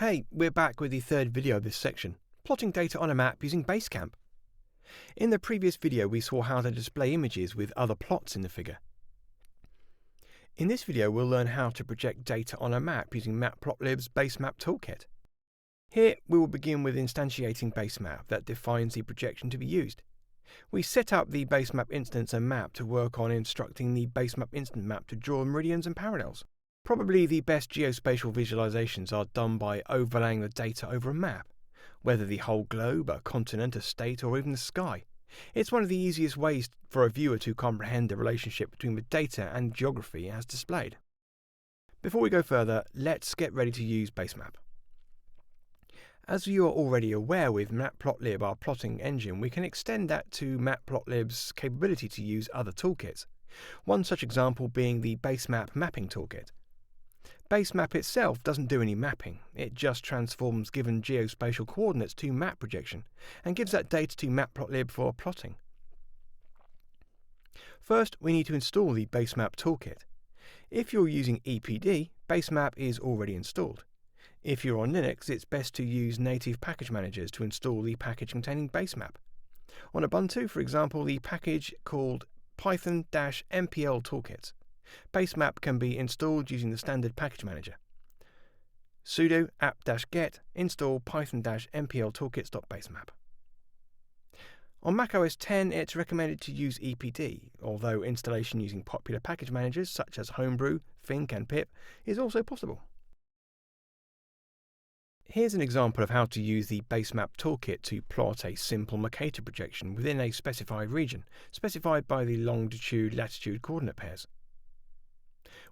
Hey, we're back with the third video of this section, plotting data on a map using Basecamp. In the previous video we saw how to display images with other plots in the figure. In this video we'll learn how to project data on a map using Matplotlib's Basemap toolkit. Here we will begin with instantiating Basemap that defines the projection to be used. We set up the Basemap instance and map to work on instructing the Basemap instant map to draw meridians and parallels. Probably the best geospatial visualizations are done by overlaying the data over a map, whether the whole globe, a continent, a state, or even the sky. It's one of the easiest ways for a viewer to comprehend the relationship between the data and geography as displayed. Before we go further, let's get ready to use Basemap. As you are already aware, with Matplotlib, our plotting engine, we can extend that to Matplotlib's capability to use other toolkits. One such example being the Basemap mapping toolkit. Basemap itself doesn't do any mapping, it just transforms given geospatial coordinates to map projection, and gives that data to Matplotlib for plotting. First, we need to install the Basemap toolkit. If you're using EPD, Basemap is already installed. If you're on Linux, it's best to use native package managers to install the package containing Basemap. On Ubuntu, for example, the package called Python-MPL toolkits. Basemap can be installed using the standard package manager. Sudo apt-get install python-mpl toolkits.basemap. On Mac OS X, it's recommended to use EPD, although installation using popular package managers such as Homebrew, Fink, and pip is also possible. Here's an example of how to use the Basemap toolkit to plot a simple Mercator projection within a specified region, specified by the longitude-latitude coordinate pairs.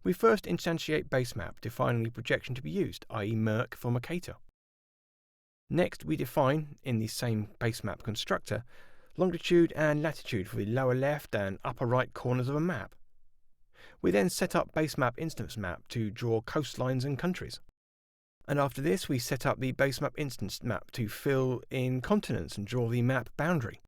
We first instantiate Basemap, defining the projection to be used, i.e. Merc for Mercator. Next, we define, in the same Basemap constructor, longitude and latitude for the lower left and upper right corners of a map. We then set up Basemap instance map to draw coastlines and countries. And after this, we set up the Basemap instance map to fill in continents and draw the map boundary.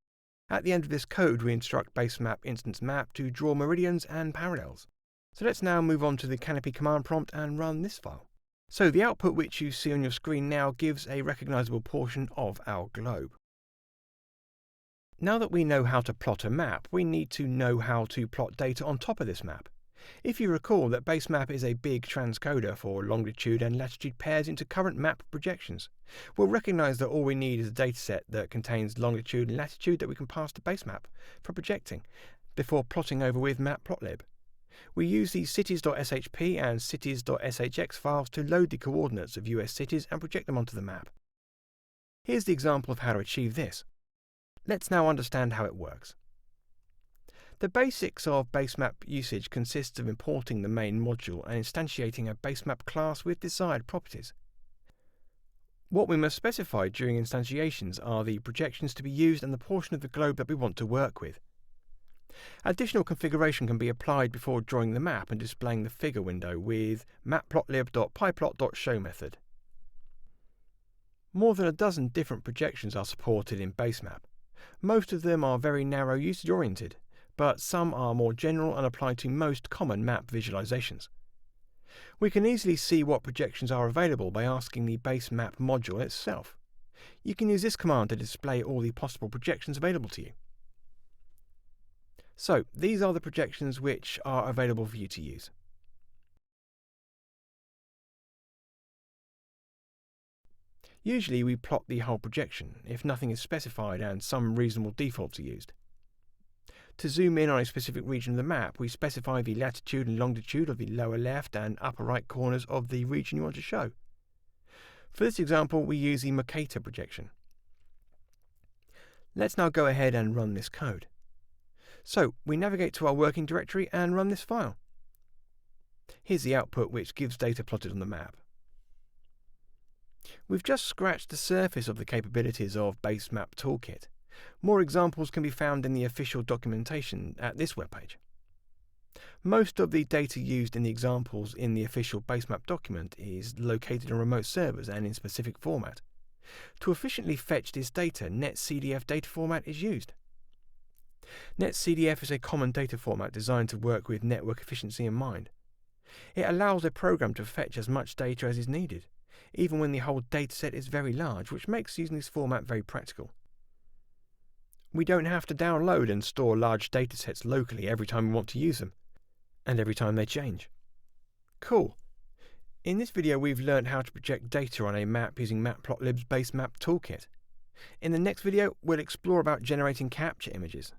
At the end of this code, we instruct Basemap instance map to draw meridians and parallels. So let's now move on to the Canopy command prompt and run this file. So the output which you see on your screen now gives a recognizable portion of our globe. Now that we know how to plot a map, we need to know how to plot data on top of this map. If you recall that Basemap is a big transcoder for longitude and latitude pairs into current map projections, we'll recognize that all we need is a dataset that contains longitude and latitude that we can pass to Basemap for projecting, before plotting over with Matplotlib. We use the cities.shp and cities.shx files to load the coordinates of US cities and project them onto the map. Here's the example of how to achieve this. Let's now understand how it works. The basics of Basemap usage consists of importing the main module and instantiating a Basemap class with desired properties. What we must specify during instantiations are the projections to be used and the portion of the globe that we want to work with. Additional configuration can be applied before drawing the map and displaying the figure window with matplotlib.pyplot.show method. More than a dozen different projections are supported in Basemap. Most of them are very narrow usage oriented, but some are more general and apply to most common map visualizations. We can easily see what projections are available by asking the Basemap module itself. You can use this command to display all the possible projections available to you. So, these are the projections which are available for you to use. Usually we plot the whole projection, if nothing is specified and some reasonable defaults are used. To zoom in on a specific region of the map, we specify the latitude and longitude of the lower left and upper right corners of the region you want to show. For this example, we use the Mercator projection. Let's now go ahead and run this code. So, we navigate to our working directory and run this file. Here's the output which gives data plotted on the map. We've just scratched the surface of the capabilities of Basemap toolkit. More examples can be found in the official documentation at this webpage. Most of the data used in the examples in the official Basemap document is located on remote servers and in specific format. To efficiently fetch this data, netcdf data format is used. netcdf is a common data format designed to work with network efficiency in mind. It allows a program to fetch as much data as is needed. even when the whole dataset is very large, which makes using this format very practical. We don't have to download and store large datasets locally every time we want to use them, and every time they change. Cool. In this video we've learned how to project data on a map using Matplotlib's Basemap toolkit. In the next video we'll explore about generating capture images.